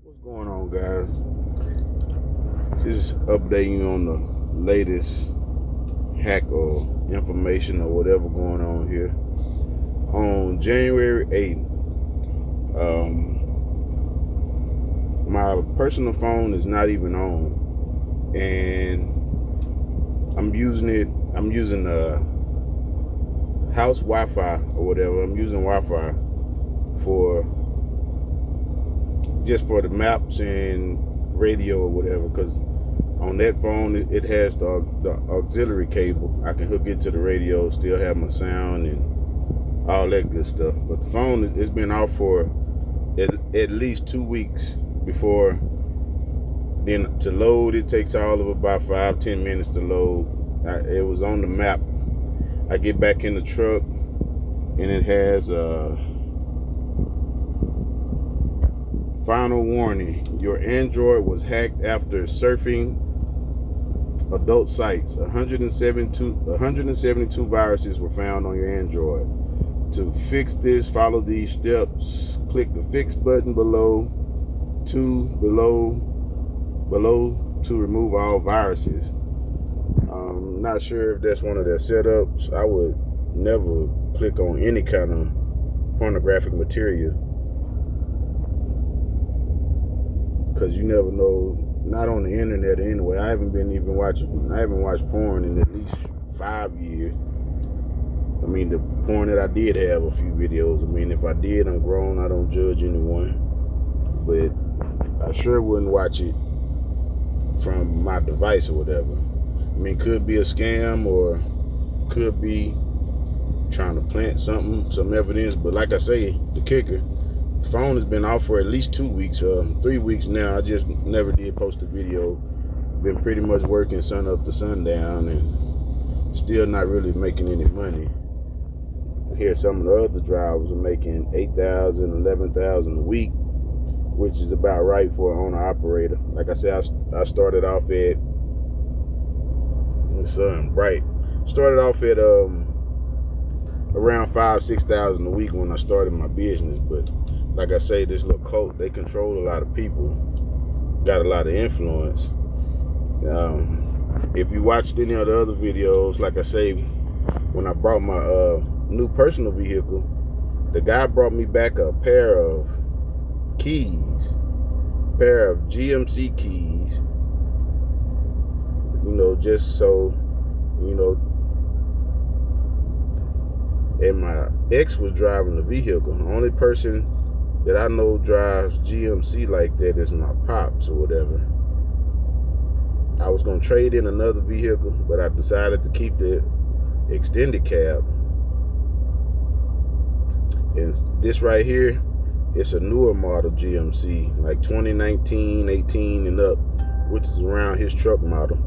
What's going on, guys? Just updating you on the latest hack or information or whatever going on here. On January 8th, my personal phone is not even on, and I'm using house Wi-Fi or whatever. I'm using Wi-Fi for just for the maps and radio or whatever, because on that phone it has the auxiliary cable. I can hook it to the radio, still have my sound and all that good stuff. But the phone it's been off for at least 2 weeks. Before then, to load, it takes all of about 5-10 minutes to load. It was on the map. I get back in the truck and it has final warning: your Android was hacked after surfing adult sites. 172 viruses were found on your Android. To fix this, follow these steps. Click the fix button below to remove all viruses. I'm not sure if that's one of their setups. I would never click on any kind of pornographic material, because you never know. Not on the internet anyway. I haven't watched porn in at least 5 years. I mean, the porn that I did have a few videos. I mean, if I did, I'm grown. I don't judge anyone. But I sure wouldn't watch it from my device or whatever. I mean, could be a scam or could be trying to plant some evidence. But like I say, the kicker, the phone has been off for at least 2 weeks, 3 weeks now. I just never did post a video. Been pretty much working sun up to sundown and still not really making any money. Here, some of the other drivers are making $8,000, $11,000 a week, which is about right for an owner operator. Like I said, I started off at around $5,000-$6,000 a week when I started my business. But like I say, this little cult, they control a lot of people, got a lot of influence. If you watched any of the other videos, like I say, when I brought my new personal vehicle, the guy brought me back a pair of GMC keys, just so, and my ex was driving the vehicle. The only person that I know drives GMC like that is my pops or whatever. I was going to trade in another vehicle, but I decided to keep the extended cab. And this right here, it's a newer model GMC, like 2019, 18 and up, which is around his truck model.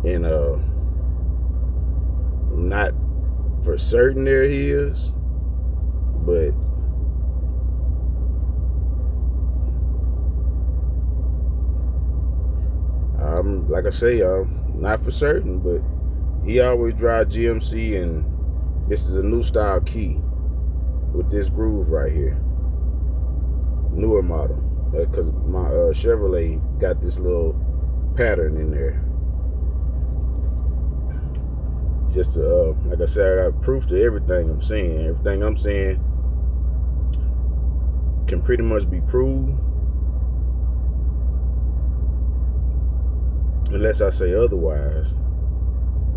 And not for certain there he is, but like I say, not for certain, but he always drives GMC, and this is a new style key with this groove right here, newer model, because my Chevrolet got this little pattern in there. Just to, like I said, I got proof to everything I'm saying. Everything I'm saying can pretty much be proved, unless I say otherwise.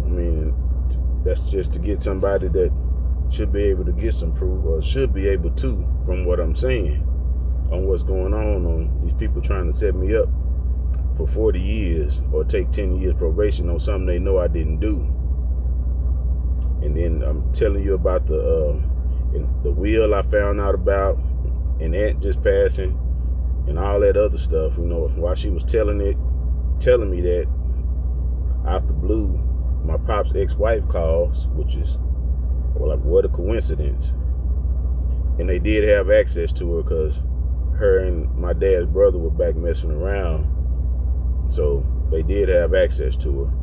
I mean, that's just to get somebody that should be able to get some proof, or should be able to, from what I'm saying on what's going on these people trying to set me up for 40 years or take 10 years probation on something they know I didn't do. And then I'm telling you about the wheel I found out about, and aunt just passing, and all that other stuff. While she was telling me that, out the blue, my pop's ex-wife calls, which is, well, like, what a coincidence. And they did have access to her, because her and my dad's brother were back messing around, so they did have access to her.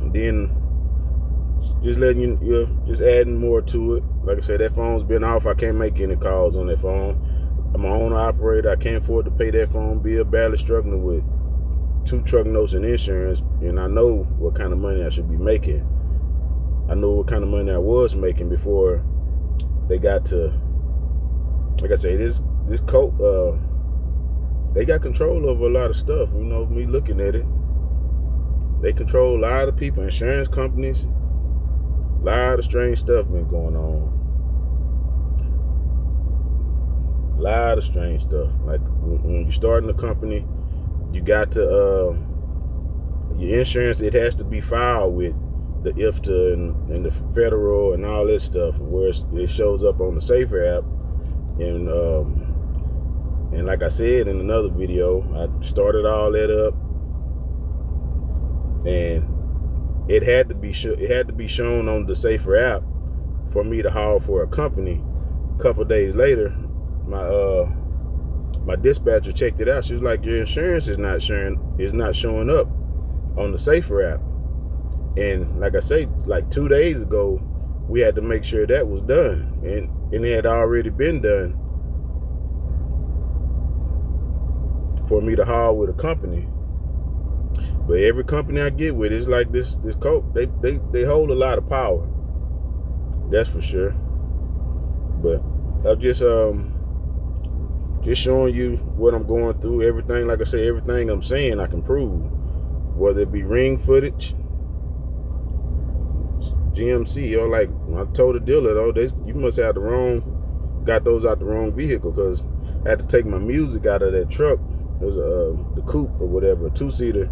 And then just letting just adding more to it. Like I said, that phone's been off. I can't make any calls on that phone. I'm an owner operator. I can't afford to pay that phone bill. Barely struggling with 2 truck notes and insurance, and I know what kind of money I should be making. I know what kind of money I was making before they got to, like I say, this coat. They got control over a lot of stuff. You know, me looking at it, they control a lot of people, insurance companies. A lot of strange stuff been going on. A lot of strange stuff. Like when you're starting a company, you got to your insurance. It has to be filed with the IFTA and the federal and all that stuff, where it shows up on the Safer app. And like I said in another video, I started all that up, and it had to be shown on the Safer app for me to haul for a company. A couple days later, my dispatcher checked it out. She was like, "Your insurance is not showing up on the Safer app." And like I say, like 2 days ago, we had to make sure that was done, and it had already been done for me to haul with a company. But every company I get with, it's like this Coke. They hold a lot of power. That's for sure. But I'm just showing you what I'm going through. Everything, like I say, everything I'm saying I can prove. Whether it be ring footage, GMC, or like I told the dealer, though, you must have got those out the wrong vehicle, because I had to take my music out of that truck. It was the coupe or whatever, a 2-seater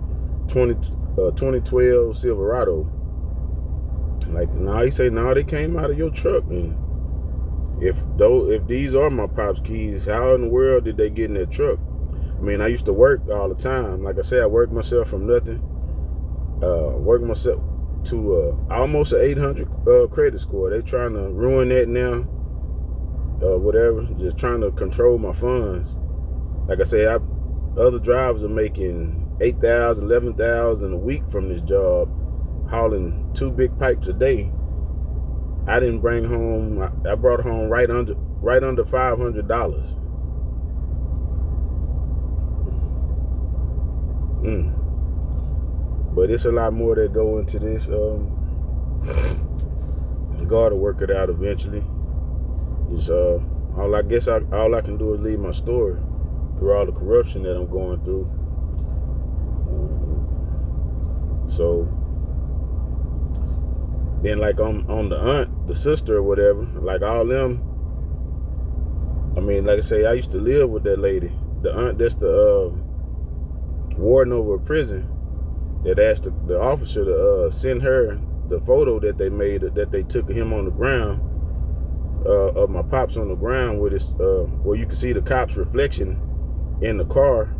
2012 Silverado. Like, now he say, no, they came out of your truck. And if these are my pop's keys, how in the world did they get in that truck? I mean, I used to work all the time. Like I said, I worked myself from nothing. Worked myself to almost an 800 credit score. They trying to ruin that now. Whatever, just trying to control my funds. Like I said, other drivers are making $8,000, $11,000 a week from this job, hauling 2 big pipes a day. I didn't bring home. I brought home right under $500. But it's a lot more that go into this. God will work it out eventually. Just all I can do is leave my story through all the corruption that I'm going through. So then, like on the aunt, the sister or whatever, like all them. I mean, like I say, I used to live with that lady. The aunt, that's the warden over a prison, that asked the officer to send her the photo that they made, that they took of him on the ground, of my pops on the ground, with his where you can see the cop's reflection in the car.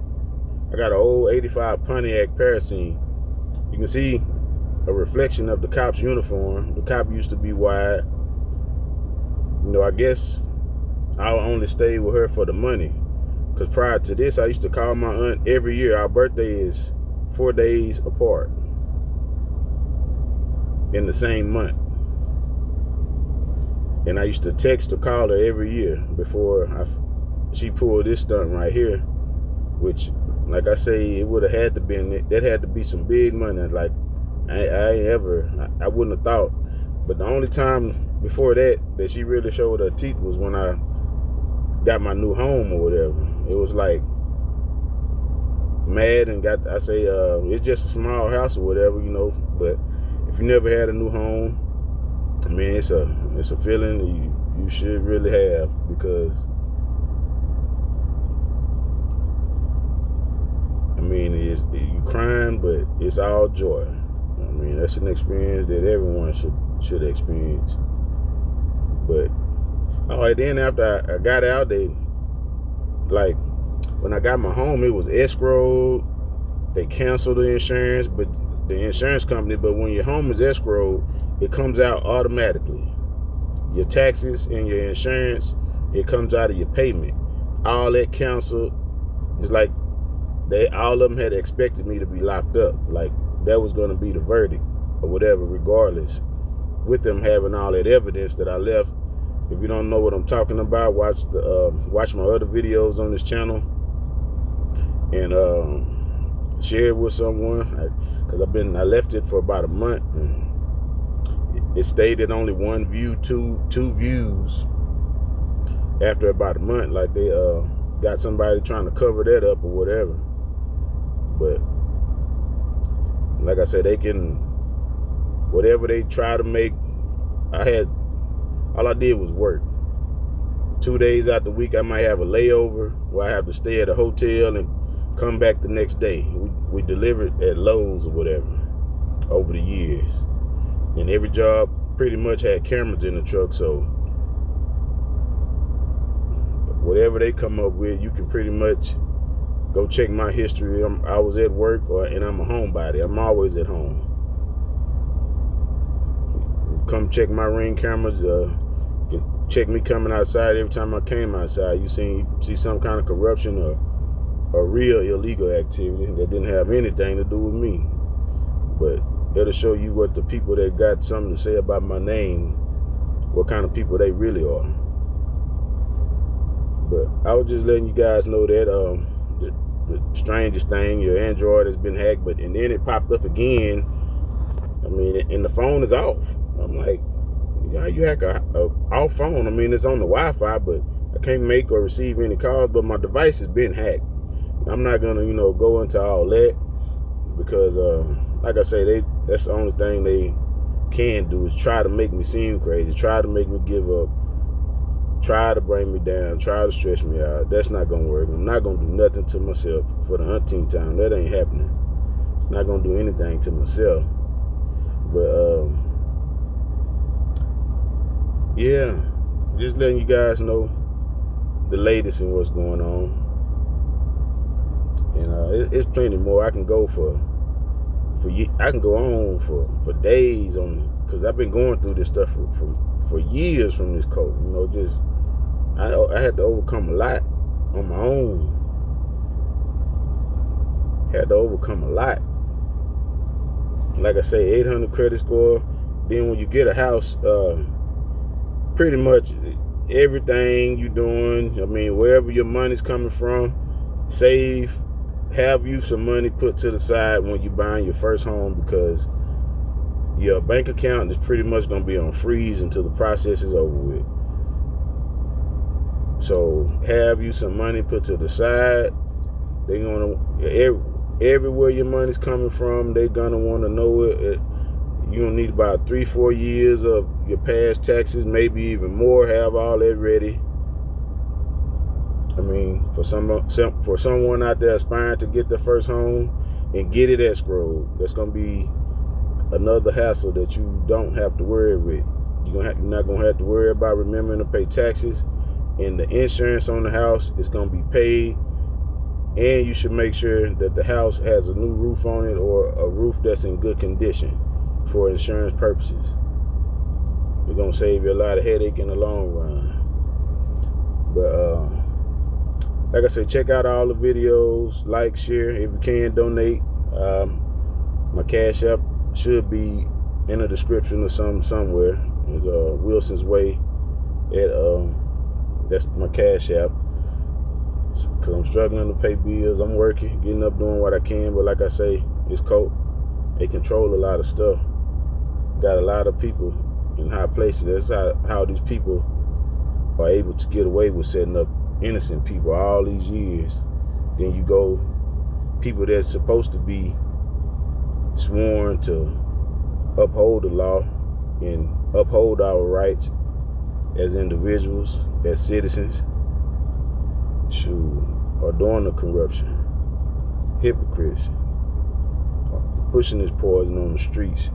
I got an old 85 Pontiac Parasine. You can see a reflection of the cop's uniform. The cop used to be white. You know, I guess I only stayed with her for the money, because prior to this, I used to call my aunt every year. Our birthday is 4 days apart in the same month. And I used to text or call her every year before she pulled this stunt right here, which, like I say, it would have had to be some big money. Like, I wouldn't have thought. But the only time before that she really showed her teeth was when I got my new home or whatever. It was like mad, and it's just a small house or whatever, you know. But if you never had a new home, I mean, it's a feeling you should really have, because I mean, you crying, but it's all joy. I mean, that's an experience that everyone should experience. But then after I got out, when I got my home, it was escrowed. They canceled the insurance, but the insurance company. But when your home is escrowed, it comes out automatically. Your taxes and your insurance, it comes out of your payment. All that canceled. It's like all of them had expected me to be locked up. Like, that was going to be the verdict or whatever, regardless, with them having all that evidence that I left If you don't know what I'm talking about, watch my other videos on this channel and share it with someone. Because I left it for about a month and it stayed at only one view, two views. After about a month, like they got somebody trying to cover that up or whatever. But like I said, they can, whatever they try to make. All I did was work. 2 days out the week, I might have a layover where I have to stay at a hotel and come back the next day. We delivered at Lowe's or whatever over the years. And every job pretty much had cameras in the truck, so whatever they come up with, you can pretty much go check my history. I was at work and I'm a homebody. I'm always at home. Come check my Ring cameras. Check me coming outside. Every time I came outside, you see some kind of corruption or real illegal activity that didn't have anything to do with me. But it'll show you what the people that got something to say about my name, what kind of people they really are. But I was just letting you guys know that the strangest thing, your Android has been hacked, and then it popped up again. I mean, and the phone is off. I'm like, how you hack a off phone? I mean, it's on the Wi-Fi, but I can't make or receive any calls, but my device has been hacked. I'm not gonna, go into all that because, like I say, that's the only thing they can do is try to make me seem crazy, try to make me give up, try to bring me down, try to stress me out. That's not gonna work. I'm not gonna do nothing to myself for the 100th time. That ain't happening. It's not gonna do anything to myself. But yeah, just letting you guys know the latest in what's going on. And it's plenty more. I can go I can go on for days on, because I've been going through this stuff for years from this code. I had to overcome a lot on my own. Had to overcome a lot. Like I say, 800 credit score. Then when you get a house, pretty much everything you're doing, I mean, wherever your money's coming from, save, have you some money put to the side when you're buying your first home, because your bank account is pretty much going to be on freeze until the process is over with. So have you some money put to the side. They're going to, everywhere your money's coming from, they're going to want to know it. You're going to need about 3-4 years of your past taxes, maybe even more. Have all that ready. I mean, for someone out there aspiring to get their first home and get it escrowed, that's going to be another hassle that you don't have to worry with. You're not going to have to worry about remembering to pay taxes, and the insurance on the house is going to be paid. And you should make sure that the house has a new roof on it, or a roof that's in good condition for insurance purposes. They're going to save you a lot of headache in the long run. But like I said, check out all the videos, like, share, if you can, donate. My Cash App should be in the description or somewhere. It's Wilson's Way. That's my Cash App. Because I'm struggling to pay bills. I'm working, getting up, doing what I can. But like I say, it's cold. They control a lot of stuff. Got a lot of people in high places. That's how these people are able to get away with setting up innocent people all these years. Then you go, people that's supposed to be sworn to uphold the law and uphold our rights as individuals, as citizens, are doing the corruption. Hypocrites. Pushing this poison on the streets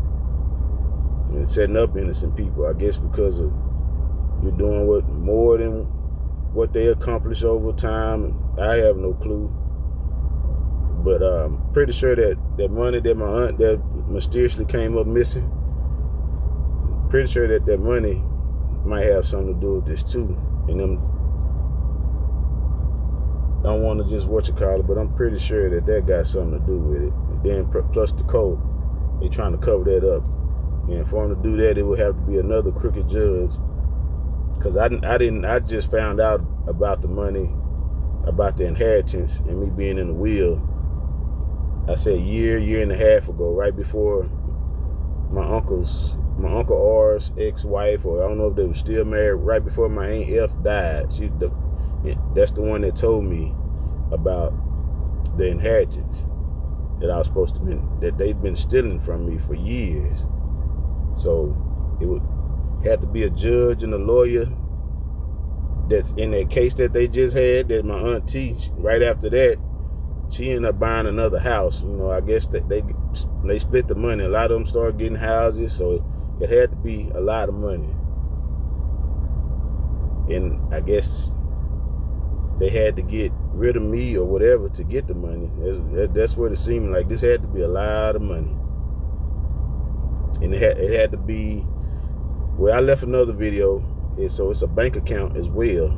and setting up innocent people. I guess because of you're doing more than what they accomplish over time. I have no clue. But I'm pretty sure that money that my aunt that mysteriously came up missing, pretty sure that money might have something to do with this too. And them, I don't want to just but I'm pretty sure that got something to do with it. And then plus the code, they trying to cover that up. And for them to do that, it would have to be another crooked judge Because I just found out about the money, about the inheritance, and me being in the will. I said year and a half ago, right before my Uncle R's ex-wife, or I don't know if they were still married, right before my Aunt F died. That's the one that told me about the inheritance that I was supposed to that they've been stealing from me for years. So it would have to be a judge and a lawyer that's in that case that they just had, that my auntie, right after that, she ended up buying another house. I guess that they split the money. A lot of them started getting houses, so it had to be a lot of money. And I guess they had to get rid of me or whatever to get the money. That's what it seemed like. This had to be a lot of money. And it had to be, well, I left another video, so it's a bank account as well.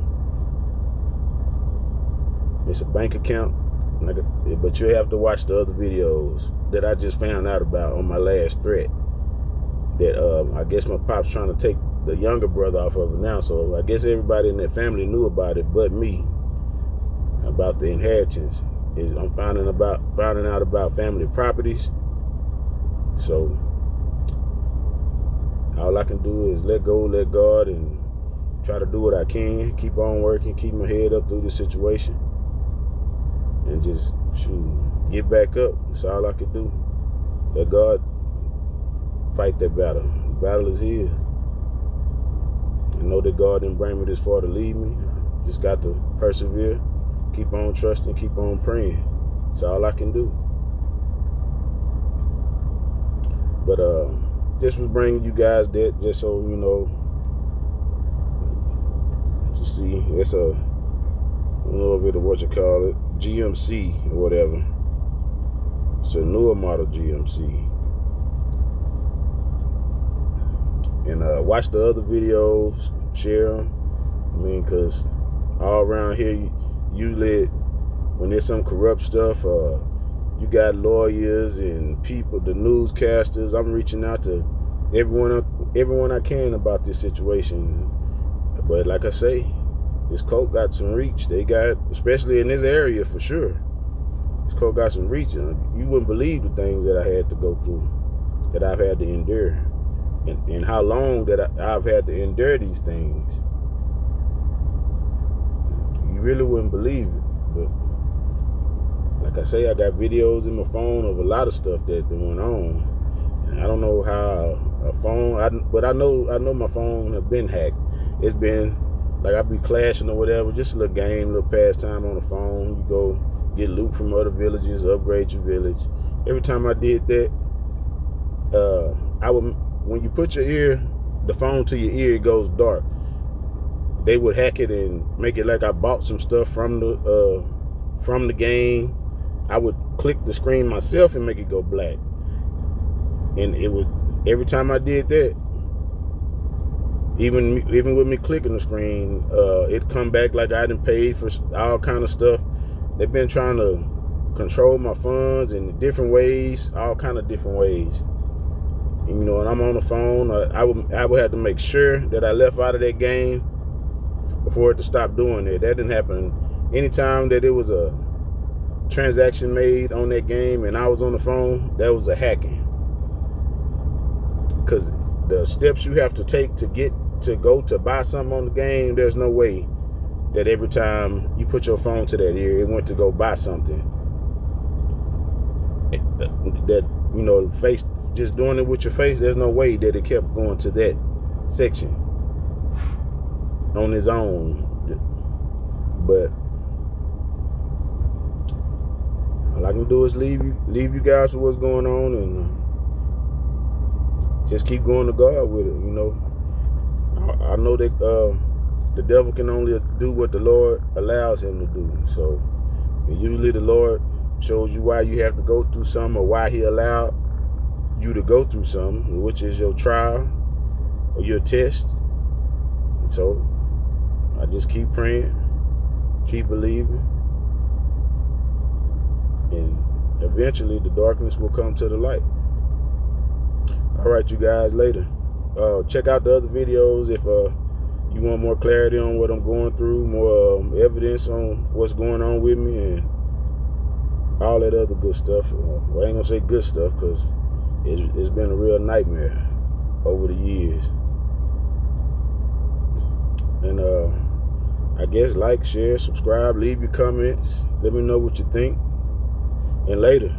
It's a bank account, but you have to watch the other videos that I just found out about on my last threat. That I guess my pop's trying to take the younger brother off of it now. So I guess everybody in their family knew about it but me, about the inheritance. I'm finding out about family properties. So all I can do is let go, let God, and try to do what I can. Keep on working, keep my head up through this situation, and just get back up. That's all I can do. Let God fight that battle. The battle is his. I know that God didn't bring me this far to leave me. Just got to persevere, keep on trusting, keep on praying. That's all I can do. But just was bringing you guys that just so you know. To see, it's I don't know if it's what you call it, GMC or whatever. It's a newer model GMC. And watch the other videos, share them. I mean, because all around here, usually when there's some corrupt stuff, you got lawyers and people, the newscasters. I'm reaching out to everyone I can about this situation. But like I say, this coat got some reach. They got, especially in this area for sure, this coat got some reach. You wouldn't believe the things that I had to go through, that I've had to endure. And how long that I've had to endure these things. You really wouldn't believe it. But like I say, I got videos in my phone of a lot of stuff that went on. And I don't know how a phone, but I know my phone has been hacked. It's been like I be clashing or whatever, just a little game, a little pastime on the phone. You go get loot from other villages, upgrade your village. Every time I did that, when you put the phone to your ear, it goes dark. They would hack it and make it like I bought some stuff from the game. I would click the screen myself and make it go black. And it would, every time I did that, even with me clicking the screen, it come back like I didn't pay for all kind of stuff. They've been trying to control my funds in different ways, all kind of different ways. And, when I'm on the phone, I would have to make sure that I left out of that game for it to stop doing it. That didn't happen. Anytime that it was a transaction made on that game and I was on the phone, that was a hacking. Because the steps you have to take to go to buy something on the game, there's no way that every time you put your phone to that ear, it went to go buy something. That, face, just doing it with your face, there's no way that it kept going to that section on its own. But all I can do is leave you guys with what's going on, and just keep going to God with it. I know that the devil can only do what the Lord allows him to do. So usually the Lord shows you why you have to go through something, or why he allowed you to go through something, which is your trial or your test. And so I just keep praying, keep believing, and eventually the darkness will come to the light. All right, you guys, later. Check out the other videos if you want more clarity on what I'm going through, more evidence on what's going on with me, and all that other good stuff. Well, I ain't gonna say good stuff because it's been a real nightmare over the years. And I guess like, share, subscribe, leave your comments. Let me know what you think. And later.